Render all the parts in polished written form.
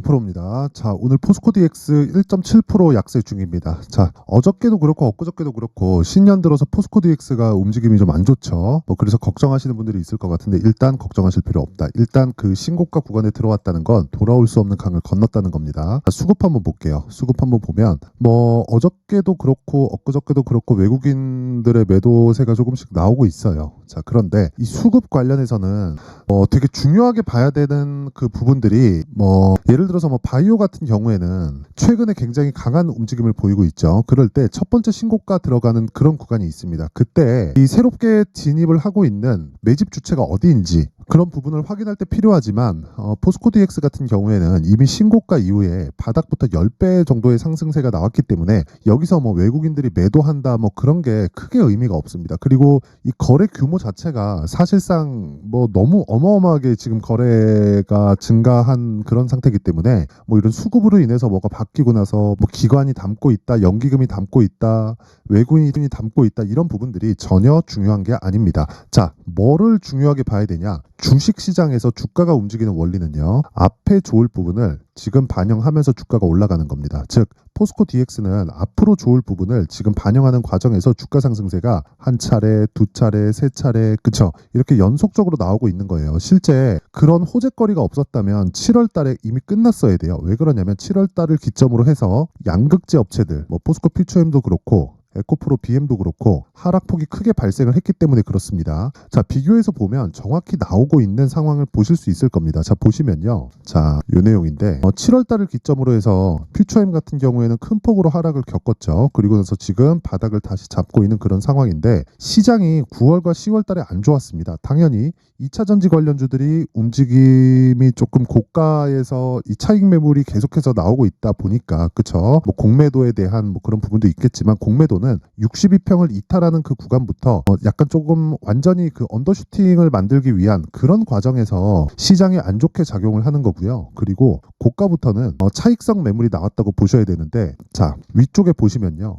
0%입니다. 자, 오늘 포스코 DX 1.7% 약세 중입니다. 자, 어저께도 그렇고 엊그저께도 그렇고 신년 들어서 포스코 DX가 움직임이 좀 안 좋죠. 그래서 걱정하시는 분들이 있을 것 같은데 일단 걱정하실 필요 없다. 일단 그 신고가 구간에 들어왔다는 건 돌아올 수 없는 강을 건넜다는 겁니다. 자, 수급 한번 볼게요. 수급 한번 보면 어저께도 그렇고 엊그저께도 그렇고 외국인들의 매도세가 조금씩 나오고 있어요. 자, 그런데 이 수급 관련해서는 되게 중요하게 봐야 되는 그 부분들이 예를 들어서 바이오 같은 경우에는 최근에 굉장히 강한 움직임을 보이고 있죠. 그럴 때 첫 번째 신고가 들어가는 그런 구간이 있습니다. 그때 이 새롭게 진입을 하고 있는 매집 주체가 어디인지 그런 부분을 확인할 때 필요하지만 포스코 DX 같은 경우에는 이미 신고가 이후에 바닥부터 10배 정도의 상승세가 나왔기 때문에 여기서 외국인들이 매도한다 그런 게 크게 의미가 없습니다. 그리고 이 거래 규모 자체가 사실상 너무 어마어마하게 지금 거래가 증가한 그런 상태이기 때문에 이런 수급으로 인해서 뭐가 바뀌고 나서 기관이 담고 있다, 연기금이 담고 있다, 외국인이 담고 있다 이런 부분들이 전혀 중요한 게 아닙니다. 자, 뭐를 중요하게 봐야 되냐? 주식시장에서 주가가 움직이는 원리는요. 앞에 좋을 부분을 지금 반영하면서 주가가 올라가는 겁니다. 즉 포스코 DX는 앞으로 좋을 부분을 지금 반영하는 과정에서 주가 상승세가 한 차례, 두 차례, 세 차례 그쵸? 이렇게 연속적으로 나오고 있는 거예요. 실제 그런 호재거리가 없었다면 7월 달에 이미 끝났어야 돼요. 왜 그러냐면 7월 달을 기점으로 해서 양극재 업체들 포스코 퓨처엠도 그렇고 에코프로 BM도 그렇고 하락폭이 크게 발생을 했기 때문에 그렇습니다. 자, 비교해서 보면 정확히 나오고 있는 상황을 보실 수 있을 겁니다. 자, 보시면요. 자, 요 내용인데 7월 달을 기점으로 해서 퓨처엠 같은 경우에는 큰 폭으로 하락을 겪었죠. 그리고 나서 지금 바닥을 다시 잡고 있는 그런 상황인데 시장이 9월과 10월 달에 안 좋았습니다. 당연히 2차 전지 관련주들이 움직임이 조금 고가에서 이 차익 매물이 계속해서 나오고 있다 보니까 그쵸? 공매도에 대한 그런 부분도 있겠지만 공매도는 62평을 이탈하는 그 구간부터 약간 조금 완전히 그 언더슈팅을 만들기 위한 그런 과정에서 시장에 안 좋게 작용을 하는 거고요. 그리고 고가부터는 차익성 매물이 나왔다고 보셔야 되는데 자, 위쪽에 보시면요.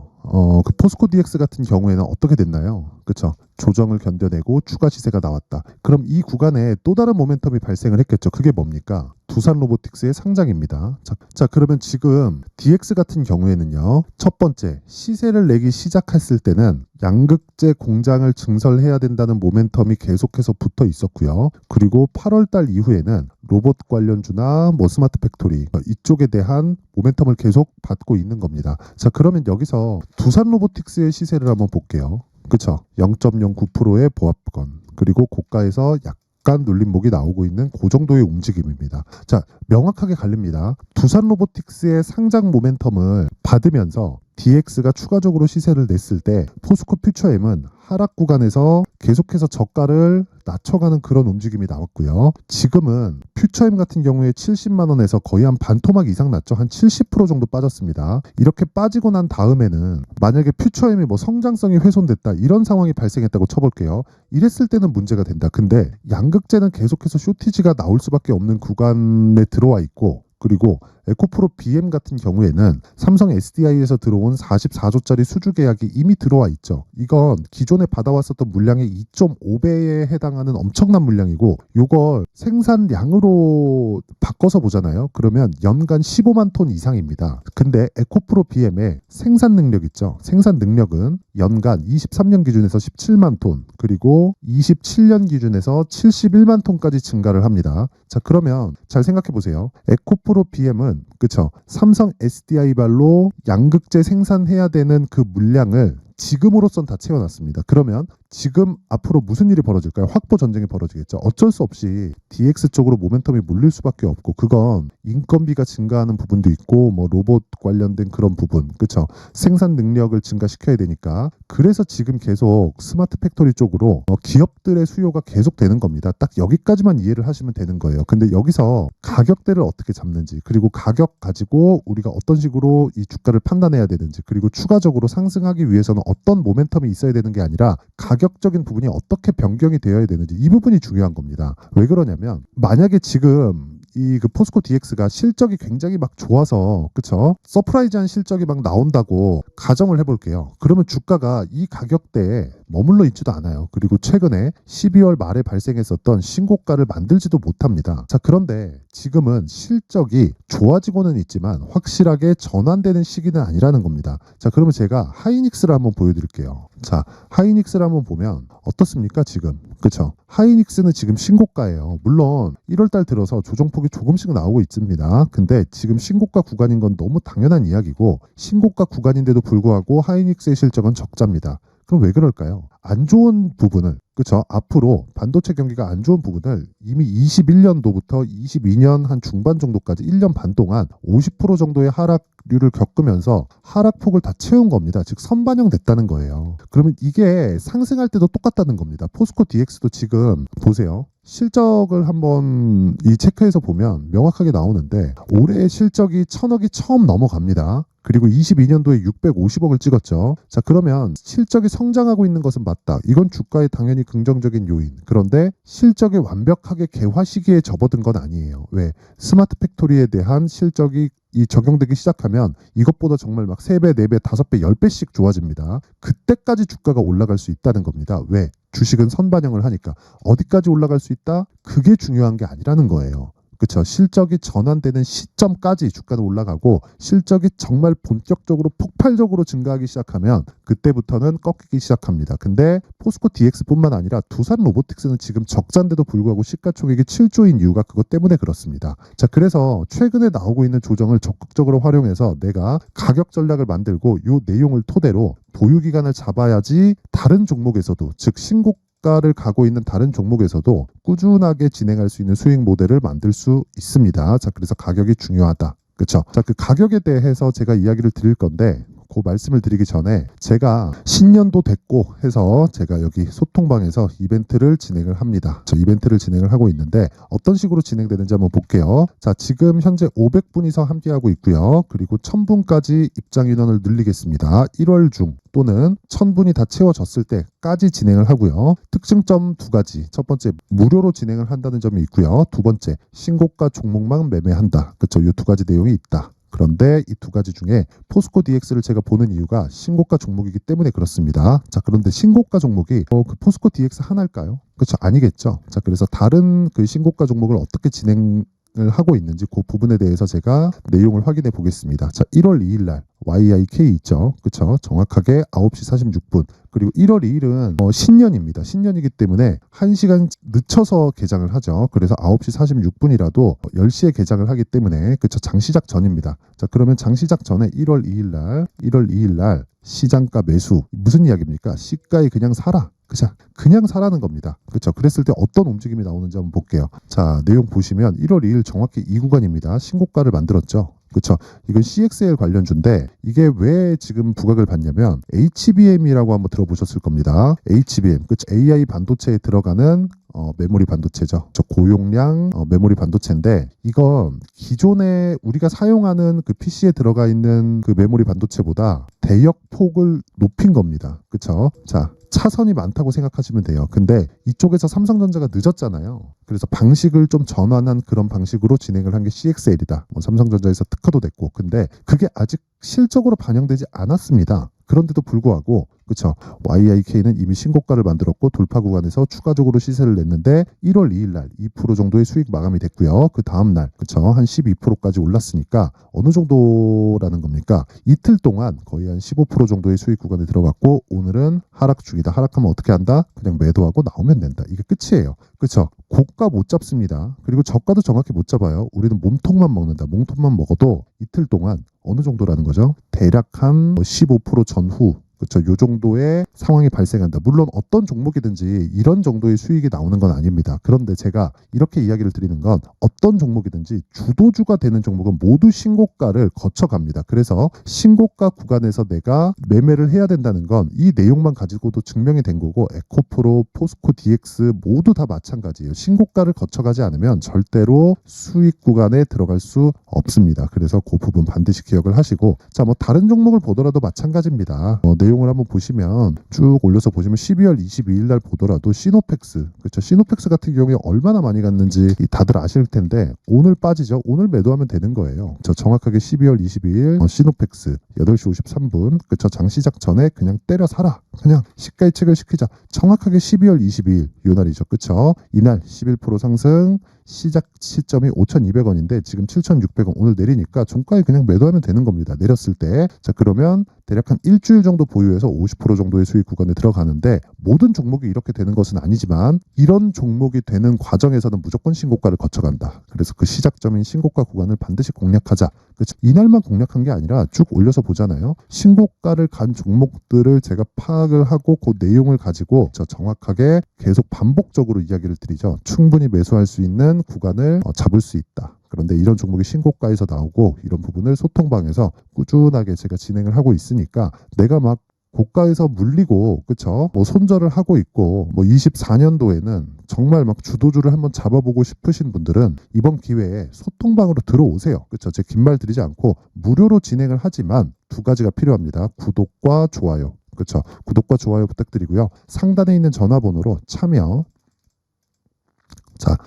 그 포스코 DX 같은 경우에는 어떻게 됐나요? 그쵸? 조정을 견뎌내고 추가 시세가 나왔다. 그럼 이 구간에 또 다른 모멘텀이 발생을 했겠죠. 그게 뭡니까? 두산 로보틱스의 상장입니다. 자, 그러면 지금 DX 같은 경우에는요. 첫 번째, 시세를 내기 시작했을 때는 양극재 공장을 증설해야 된다는 모멘텀이 계속해서 붙어 있었고요. 그리고 8월 달 이후에는 로봇 관련주나 스마트 팩토리 이쪽에 대한 모멘텀을 계속 받고 있는 겁니다. 자, 그러면 여기서 두산 로보틱스의 시세를 한번 볼게요. 그쵸? 0.09%의 보합권 그리고 고가에서 약간 눌림목이 나오고 있는 그 정도의 움직임입니다. 자, 명확하게 갈립니다. 두산 로보틱스의 상장 모멘텀을 받으면서 DX가 추가적으로 시세를 냈을 때 포스코 퓨처엠은 하락 구간에서 계속해서 저가를 낮춰가는 그런 움직임이 나왔고요. 지금은 퓨처엠 같은 경우에 70만 원에서 거의 한 반토막 이상 났죠. 한 70% 정도 빠졌습니다. 이렇게 빠지고 난 다음에는 만약에 퓨처엠이 성장성이 훼손됐다 이런 상황이 발생했다고 쳐볼게요. 이랬을 때는 문제가 된다. 근데 양극재는 계속해서 쇼티지가 나올 수밖에 없는 구간에 들어와 있고 그리고 에코프로 BM 같은 경우에는 삼성 SDI에서 들어온 44조짜리 수주 계약이 이미 들어와 있죠. 이건 기존에 받아왔었던 물량의 2.5배에 해당하는 엄청난 물량이고 이걸 생산량으로 바꿔서 보잖아요. 그러면 연간 15만 톤 이상입니다. 근데 에코프로 BM의 생산 능력 있죠. 생산 능력은 연간 23년 기준에서 17만 톤 그리고 27년 기준에서 71만 톤까지 증가를 합니다. 자, 그러면 잘 생각해 보세요. 에코프로 BM은 그쵸? 삼성 SDI발로 양극재 생산해야 되는 그 물량을 지금으로선 다 채워놨습니다. 그러면 지금 앞으로 무슨 일이 벌어질까요? 확보 전쟁이 벌어지겠죠. 어쩔 수 없이 DX 쪽으로 모멘텀이 몰릴 수밖에 없고 그건 인건비가 증가하는 부분도 있고 로봇 관련된 그런 부분 그쵸? 생산 능력을 증가시켜야 되니까 그래서 지금 계속 스마트 팩토리 쪽으로 기업들의 수요가 계속 되는 겁니다. 딱 여기까지만 이해를 하시면 되는 거예요. 근데 여기서 가격대를 어떻게 잡는지 그리고 가격 가지고 우리가 어떤 식으로 이 주가를 판단해야 되는지 그리고 추가적으로 상승하기 위해서는 어떤 모멘텀이 있어야 되는 게 아니라 가격적인 부분이 어떻게 변경이 되어야 되는지 이 부분이 중요한 겁니다. 왜 그러냐면 만약에 지금 이 그 포스코 DX가 실적이 굉장히 막 좋아서 그쵸? 서프라이즈한 실적이 막 나온다고 가정을 해볼게요. 그러면 주가가 이 가격대에 머물러 있지도 않아요. 그리고 최근에 12월 말에 발생했었던 신고가를 만들지도 못합니다. 자, 그런데 지금은 실적이 좋아지고는 있지만 확실하게 전환되는 시기는 아니라는 겁니다. 자, 그러면 제가 하이닉스를 한번 보여드릴게요. 자, 하이닉스를 한번 보면 어떻습니까 지금? 그쵸? 하이닉스는 지금 신고가예요. 물론 1월달 들어서 조정폭이 조금씩 나오고 있습니다. 근데 지금 신고가 구간인 건 너무 당연한 이야기고, 신고가 구간인데도 불구하고 하이닉스의 실적은 적자입니다. 그럼 왜 그럴까요? 안 좋은 부분을, 그쵸? 앞으로 반도체 경기가 안 좋은 부분을 이미 21년도부터 22년 한 중반 정도까지 1년 반 동안 50% 정도의 하락률을 겪으면서 하락폭을 다 채운 겁니다. 즉 선반영됐다는 거예요. 그러면 이게 상승할 때도 똑같다는 겁니다. 포스코 DX도 지금 보세요. 실적을 한번 이 체크해서 보면 명확하게 나오는데 올해 실적이 1000억이 처음 넘어갑니다. 그리고 22년도에 650억을 찍었죠. 자, 그러면 실적이 성장하고 있는 것은 맞다. 이건 주가에 당연히 긍정적인 요인. 그런데 실적이 완벽하게 개화 시기에 접어든 건 아니에요. 왜? 스마트 팩토리에 대한 실적이 적용되기 시작하면 이것보다 정말 막 3배, 4배, 5배, 10배씩 좋아집니다. 그때까지 주가가 올라갈 수 있다는 겁니다. 왜? 주식은 선반영을 하니까. 어디까지 올라갈 수 있다? 그게 중요한 게 아니라는 거예요. 그렇죠. 실적이 전환되는 시점까지 주가는 올라가고, 실적이 정말 본격적으로 폭발적으로 증가하기 시작하면 그때부터는 꺾이기 시작합니다. 근데 포스코 DX뿐만 아니라 두산 로보틱스는 지금 적자인데도 불구하고 시가총액이 7조인 이유가 그것 때문에 그렇습니다. 자, 그래서 최근에 나오고 있는 조정을 적극적으로 활용해서 내가 가격 전략을 만들고 이 내용을 토대로 보유 기간을 잡아야지 다른 종목에서도, 즉 신고가를 가고 있는 다른 종목에서도 꾸준하게 진행할 수 있는 수익 모델을 만들 수 있습니다. 자, 그래서 가격이 중요하다. 그렇죠? 자, 그 가격에 대해서 제가 이야기를 드릴 건데, 그 말씀을 드리기 전에 제가 신년도 됐고 해서 제가 여기 소통방에서 이벤트를 진행을 합니다. 저 이벤트를 진행을 하고 있는데 어떤 식으로 진행되는지 한번 볼게요. 자, 지금 현재 500분이서 함께하고 있고요. 그리고 1000분까지 입장 인원을 늘리겠습니다. 1월 중 또는 1000분이 다 채워졌을 때까지 진행을 하고요. 특징점 2가지. 첫 번째, 무료로 진행을 한다는 점이 있고요. 두 번째, 신고가 종목만 매매한다. 그렇죠? 이 2가지 내용이 있다. 그런데 이 2가지 중에 포스코 DX를 제가 보는 이유가 신고가 종목이기 때문에 그렇습니다. 자, 그런데 신고가 종목이 그 포스코 DX 하나일까요? 그렇죠? 아니겠죠. 자, 그래서 다른 그 신고가 종목을 어떻게 진행을 하고 있는지 그 부분에 대해서 제가 내용을 확인해 보겠습니다. 자, 1월 2일 날 YIK 있죠. 그렇죠? 정확하게 9시 46분. 그리고 1월 2일은 신년입니다. 신년이기 때문에 1시간 늦춰서 개장을 하죠. 그래서 9시 46분이라도 10시에 개장을 하기 때문에, 그렇죠? 장시작 전입니다. 자, 그러면 장시작 전에 1월 2일 날 시장가 매수. 무슨 이야기입니까? 시가에 그냥 사라. 그죠? 그냥 사라는 겁니다. 그렇죠? 그랬을 때 어떤 움직임이 나오는지 한번 볼게요. 자, 내용 보시면 1월 2일 정확히 이 구간입니다. 신고가를 만들었죠. 그렇죠. 이건 CXL 관련주인데 이게 왜 지금 부각을 받냐면 HBM이라고 한번 들어보셨을 겁니다. HBM, 그렇죠. AI 반도체에 들어가는 메모리 반도체죠. 저 고용량 메모리 반도체인데, 이건 기존에 우리가 사용하는 그 PC에 들어가 있는 그 메모리 반도체보다 대역폭을 높인 겁니다. 그렇죠. 자, 차선이 많다고 생각하시면 돼요. 근데 이쪽에서 삼성전자가 늦었잖아요. 그래서 방식을 좀 전환한 그런 방식으로 진행을 한 게 CXL이다. 삼성전자에서 특허도 됐고, 근데 그게 아직 실적으로 반영되지 않았습니다. 그런데도 불구하고, 그렇죠, YIK는 이미 신고가를 만들었고 돌파 구간에서 추가적으로 시세를 냈는데 1월 2일 날 2% 정도의 수익 마감이 됐고요. 그 다음 날, 그렇죠, 한 12%까지 올랐으니까 어느 정도라는 겁니까? 이틀 동안 거의 한 15% 정도의 수익 구간에 들어갔고, 오늘은 하락 중이다. 하락하면 어떻게 한다? 그냥 매도하고 나오면 된다. 이게 끝이에요. 그렇죠? 고가 못 잡습니다. 그리고 저가도 정확히 못 잡아요. 우리는 몸통만 먹는다. 몸통만 먹어도 이틀 동안 어느 정도라는 거죠? 대략 한 15% 전후, 그렇죠, 요 정도의 상황이 발생한다. 물론 어떤 종목이든지 이런 정도의 수익이 나오는 건 아닙니다. 그런데 제가 이렇게 이야기를 드리는 건 어떤 종목이든지 주도주가 되는 종목은 모두 신고가를 거쳐갑니다. 그래서 신고가 구간에서 내가 매매를 해야 된다는 건 이 내용만 가지고도 증명이 된 거고, 에코프로, 포스코 DX 모두 다 마찬가지예요. 신고가를 거쳐가지 않으면 절대로 수익 구간에 들어갈 수 없습니다. 그래서 그 부분 반드시 기억을 하시고, 자, 뭐 다른 종목을 보더라도 마찬가지입니다. 내용을 한번 보시면 쭉 올려서 보시면 12월 22일 날 보더라도 시노펙스, 그렇죠. 시노펙스 같은 경우에 얼마나 많이 갔는지 다들 아실 텐데 오늘 빠지죠. 오늘 매도하면 되는 거예요. 저 정확하게 12월 22일 시노펙스 8시 53분, 그렇죠. 장 시작 전에 그냥 때려 사라. 그냥 시가이책을 시키자. 정확하게 12월 22일 요 날이죠. 그렇죠. 이날 11% 상승, 시작 시점이 5,200원인데 지금 7,600원 오늘 내리니까 종가에 그냥 매도하면 되는 겁니다. 내렸을 때. 자, 그러면 대략 한 일주일 정도 보유해서 50% 정도의 수익 구간에 들어가는데 모든 종목이 이렇게 되는 것은 아니지만 이런 종목이 되는 과정에서는 무조건 신고가를 거쳐간다. 그래서 그 시작점인 신고가 구간을 반드시 공략하자. 그렇죠? 이날만 공략한 게 아니라 쭉 올려서 보잖아요. 신고가를 간 종목들을 제가 파악을 하고 그 내용을 가지고 정확하게 계속 반복적으로 이야기를 드리죠. 충분히 매수할 수 있는 구간을 잡을 수 있다. 그런데 이런 종목이 신고가에서 나오고 이런 부분을 소통방에서 꾸준하게 제가 진행을 하고 있으니까 내가 막 고가에서 물리고, 그쵸? 뭐 손절을 하고 있고, 뭐 24년도에는 정말 막 주도주를 한번 잡아보고 싶으신 분들은 이번 기회에 소통방으로 들어오세요. 그쵸? 제 긴 말 드리지 않고 무료로 진행을 하지만 두 가지가 필요합니다. 구독과 좋아요. 그쵸? 구독과 좋아요 부탁드리고요. 상단에 있는 전화번호로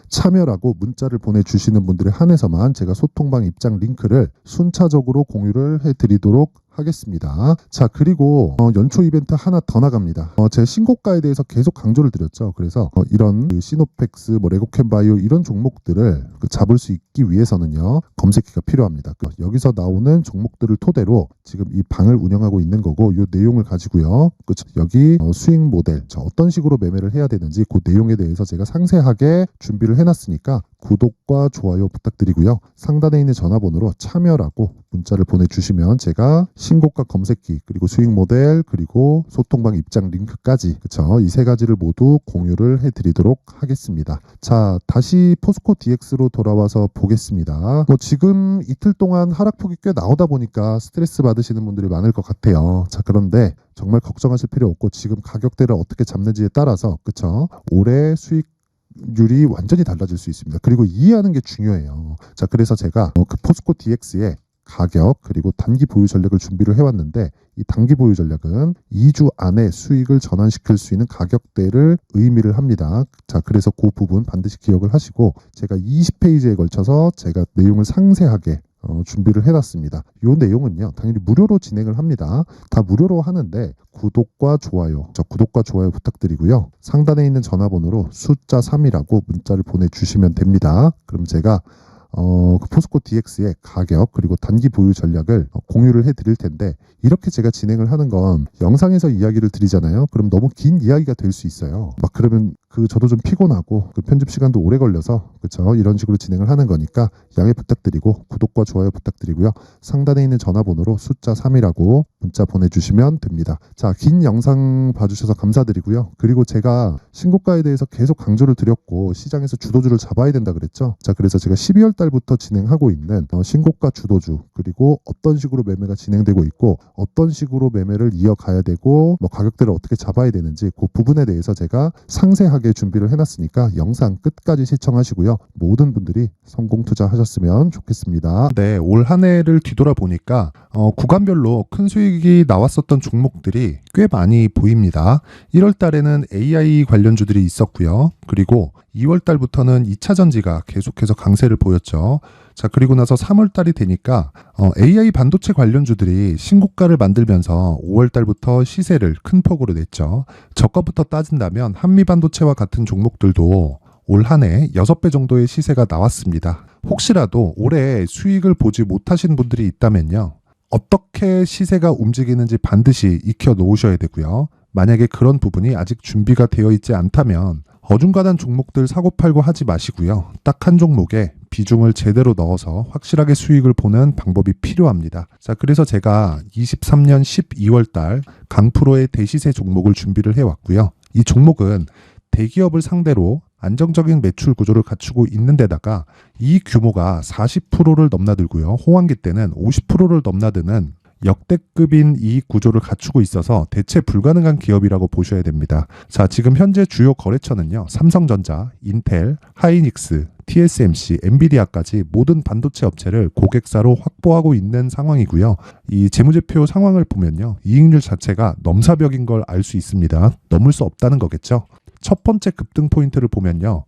참여라고 문자를 보내주시는 분들에 한해서만 제가 소통방 입장 링크를 순차적으로 공유를 해드리도록 하겠습니다. 자, 그리고 연초 이벤트 하나 더 나갑니다. 제 신고가에 대해서 계속 강조를 드렸죠. 그래서 이런 시노펙스, 레고캠바이오 이런 종목들을 잡을 수 있기 위해서는요, 검색기가 필요합니다. 여기서 나오는 종목들을 토대로 지금 이 방을 운영하고 있는 거고, 이 내용을 가지고요, 그렇죠? 여기 수익 모델, 어떤 식으로 매매를 해야 되는지 그 내용에 대해서 제가 상세하게 준비를 해놨으니까 구독과 좋아요 부탁드리고요. 상단에 있는 전화번호로 참여라고 문자를 보내주시면 제가 신고가 검색기, 그리고 수익 모델, 그리고 소통방 입장 링크까지, 그쵸? 이 세 가지를 모두 공유를 해드리도록 하겠습니다. 자, 다시 포스코 DX로 돌아와서 보겠습니다. 지금 이틀 동안 하락폭이 꽤 나오다 보니까 스트레스 받으시는 분들이 많을 것 같아요. 자, 그런데 정말 걱정하실 필요 없고 지금 가격대를 어떻게 잡는지에 따라서, 그쵸? 올해 수익률이 완전히 달라질 수 있습니다. 그리고 이해하는 게 중요해요. 자, 그래서 제가 그 포스코 DX의 가격 그리고 단기 보유 전략을 준비를 해왔는데, 이 단기 보유 전략은 2주 안에 수익을 전환시킬 수 있는 가격대를 의미를 합니다. 자, 그래서 그 부분 반드시 기억을 하시고 제가 20페이지에 걸쳐서 제가 내용을 상세하게 준비를 해놨습니다. 이 내용은요, 당연히 무료로 진행을 합니다. 다 무료로 하는데 구독과 좋아요, 구독과 좋아요 부탁드리고요. 상단에 있는 전화번호로 숫자 3이라고 문자를 보내주시면 됩니다. 그럼 제가 그 포스코 DX의 가격 그리고 단기 보유 전략을 공유를 해드릴 텐데, 이렇게 제가 진행을 하는 건 영상에서 이야기를 드리잖아요. 그럼 너무 긴 이야기가 될 수 있어요. 막 그러면 저도 좀 피곤하고 편집 시간도 오래 걸려서, 그렇죠? 이런 식으로 진행을 하는 거니까 양해 부탁드리고 구독과 좋아요 부탁드리고요. 상단에 있는 전화번호로 숫자 3이라고 문자 보내주시면 됩니다. 자, 긴 영상 봐주셔서 감사드리고요. 그리고 제가 신고가에 대해서 계속 강조를 드렸고 시장에서 주도주를 잡아야 된다 그랬죠. 자, 그래서 제가 12월 달부터 진행하고 있는 신고가 주도주, 그리고 어떤 식으로 매매가 진행되고 있고 어떤 식으로 매매를 이어가야 되고 가격대를 어떻게 잡아야 되는지 그 부분에 대해서 제가 상세하게 준비를 해놨으니까 영상 끝까지 시청하시고요. 모든 분들이 성공 투자하셨으면 좋겠습니다. 네, 올 한 해를 뒤돌아보니까 구간별로 큰 수익이 나왔었던 종목들이 꽤 많이 보입니다. 1월 달에는 AI 관련주들이 있었고요. 그리고 2월 달부터는 2차 전지가 계속해서 강세를 보였죠. 자, 그리고 나서 3월 달이 되니까 AI 반도체 관련주들이 신고가를 만들면서 5월 달부터 시세를 큰 폭으로 냈죠. 저가부터 따진다면 한미반도체와 같은 종목들도 올 한 해 6배 정도의 시세가 나왔습니다. 혹시라도 올해 수익을 보지 못하신 분들이 있다면요, 어떻게 시세가 움직이는지 반드시 익혀 놓으셔야 되고요. 만약에 그런 부분이 아직 준비가 되어 있지 않다면 어중간한 종목들 사고팔고 하지 마시고요. 딱 한 종목에 비중을 제대로 넣어서 확실하게 수익을 보는 방법이 필요합니다. 자, 그래서 제가 23년 12월 달 강프로의 대시세 종목을 준비를 해왔고요. 이 종목은 대기업을 상대로 안정적인 매출 구조를 갖추고 있는 데다가 이 규모가 40%를 넘나들고요. 호황기 때는 50%를 넘나드는 역대급인 이익 구조를 갖추고 있어서 대체 불가능한 기업이라고 보셔야 됩니다. 자, 지금 현재 주요 거래처는요, 삼성전자, 인텔, 하이닉스, TSMC, 엔비디아까지 모든 반도체 업체를 고객사로 확보하고 있는 상황이고요. 이 재무제표 상황을 보면요. 이익률 자체가 넘사벽인 걸 알 수 있습니다. 넘을 수 없다는 거겠죠. 첫 번째 급등 포인트를 보면요.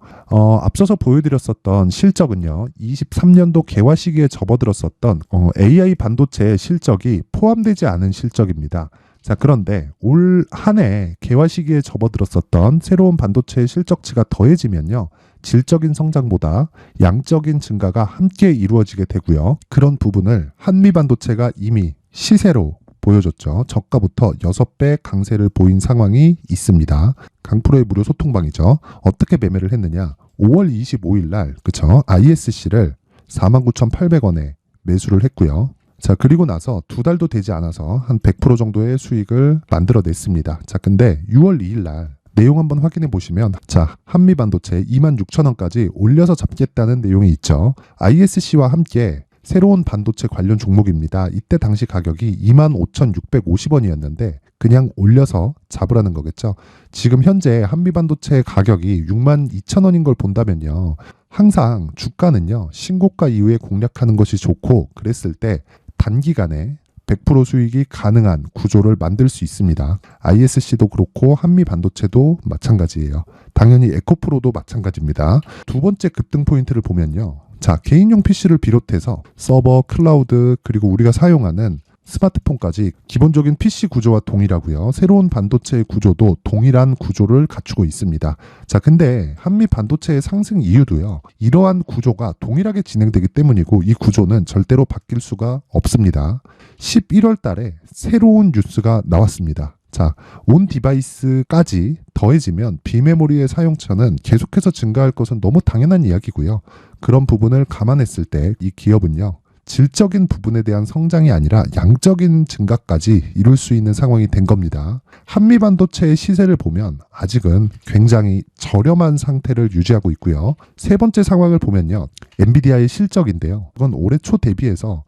앞서서 보여드렸었던 실적은요. 23년도 개화 시기에 접어들었었던 AI 반도체의 실적이 포함되지 않은 실적입니다. 자, 그런데 올 한 해 개화 시기에 접어들었었던 새로운 반도체의 실적치가 더해지면요. 질적인 성장보다 양적인 증가가 함께 이루어지게 되고요. 그런 부분을 한미반도체가 이미 시세로 보여줬죠. 저가부터 6배 강세를 보인 상황이 있습니다. 강프로의 무료 소통방이죠. 어떻게 매매를 했느냐. 5월 25일 날 그쵸? ISC를 49,800원에 매수를 했고요. 자, 그리고 나서 2달도 되지 않아서 한 100% 정도의 수익을 만들어냈습니다. 자, 근데 6월 2일 날 내용 한번 확인해 보시면 자, 한미반도체 26,000원까지 올려서 잡겠다는 내용이 있죠. ISC와 함께 새로운 반도체 관련 종목입니다. 이때 당시 가격이 25,650원이었는데 그냥 올려서 잡으라는 거겠죠. 지금 현재 한미반도체 가격이 62,000원인 걸 본다면요. 항상 주가는요. 신고가 이후에 공략하는 것이 좋고 그랬을 때 단기간에 100% 수익이 가능한 구조를 만들 수 있습니다. ISC도 그렇고 한미반도체도 마찬가지예요. 당연히 에코프로도 마찬가지입니다. 두 번째 급등 포인트를 보면요. 자, 개인용 PC를 비롯해서 서버, 클라우드, 그리고 우리가 사용하는 스마트폰까지 기본적인 PC 구조와 동일하고요. 새로운 반도체의 구조도 동일한 구조를 갖추고 있습니다. 자, 근데 한미 반도체의 상승 이유도요. 이러한 구조가 동일하게 진행되기 때문이고 이 구조는 절대로 바뀔 수가 없습니다. 11월 달에 새로운 뉴스가 나왔습니다. 자, 온 디바이스까지 더해지면 비메모리의 사용처는 계속해서 증가할 것은 너무 당연한 이야기고요. 그런 부분을 감안했을 때 이 기업은요. 질적인 부분에 대한 성장이 아니라 양적인 증가까지 이룰 수 있는 상황이 된 겁니다. 한미반도체의 시세를 보면 아직은 굉장히 저렴한 상태를 유지하고 있고요. 세 번째 상황을 보면요. 엔비디아의 실적인데요. 이건 올해 초 대비해서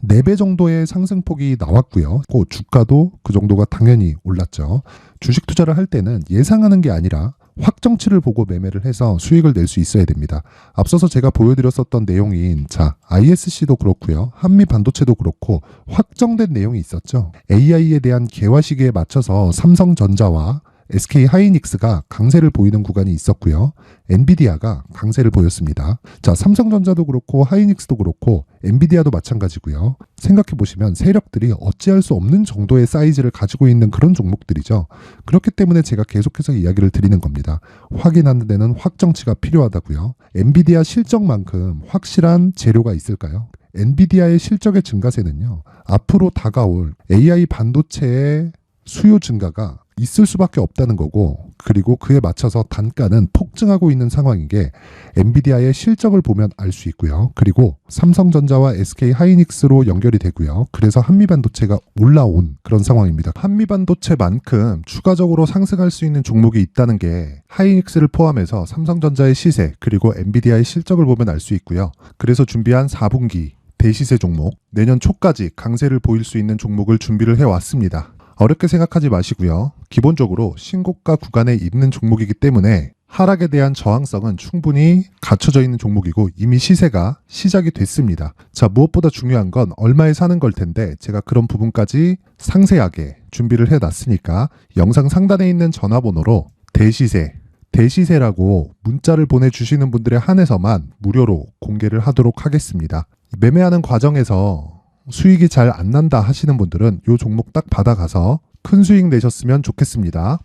4배 정도의 상승폭이 나왔고요. 그 주가도 그 정도가 당연히 올랐죠. 주식 투자를 할 때는 예상하는 게 아니라 확정치를 보고 매매를 해서 수익을 낼 수 있어야 됩니다. 앞서서 제가 보여드렸었던 내용인 자, ISC도 그렇고요. 한미반도체도 그렇고 확정된 내용이 있었죠. AI에 대한 개화 시기에 맞춰서 삼성전자와 SK 하이닉스가 강세를 보이는 구간이 있었고요. 엔비디아가 강세를 보였습니다. 자, 삼성전자도 그렇고 하이닉스도 그렇고 엔비디아도 마찬가지고요. 생각해 보시면 세력들이 어찌할 수 없는 정도의 사이즈를 가지고 있는 그런 종목들이죠. 그렇기 때문에 제가 계속해서 이야기를 드리는 겁니다. 확인하는 데는 확정치가 필요하다고요. 엔비디아 실적만큼 확실한 재료가 있을까요? 엔비디아의 실적의 증가세는요. 앞으로 다가올 AI 반도체의 수요 증가가 있을 수밖에 없다는 거고 그리고 그에 맞춰서 단가는 폭증하고 있는 상황인 게 엔비디아의 실적을 보면 알 수 있고요. 그리고 삼성전자와 SK 하이닉스로 연결이 되고요. 그래서 한미반도체가 올라온 그런 상황입니다. 한미반도체만큼 추가적으로 상승할 수 있는 종목이 있다는 게 하이닉스를 포함해서 삼성전자의 시세 그리고 엔비디아의 실적을 보면 알 수 있고요. 그래서 준비한 4분기 대시세 종목 내년 초까지 강세를 보일 수 있는 종목을 준비를 해왔습니다. 어렵게 생각하지 마시고요. 기본적으로 신고가 구간에 있는 종목이기 때문에 하락에 대한 저항성은 충분히 갖춰져 있는 종목이고 이미 시세가 시작이 됐습니다. 자, 무엇보다 중요한 건 얼마에 사는 걸 텐데 제가 그런 부분까지 상세하게 준비를 해놨으니까 영상 상단에 있는 전화번호로 대시세라고 문자를 보내주시는 분들에 한해서만 무료로 공개를 하도록 하겠습니다. 매매하는 과정에서 수익이 잘 안 난다 하시는 분들은 이 종목 딱 받아가서 큰 수익 내셨으면 좋겠습니다.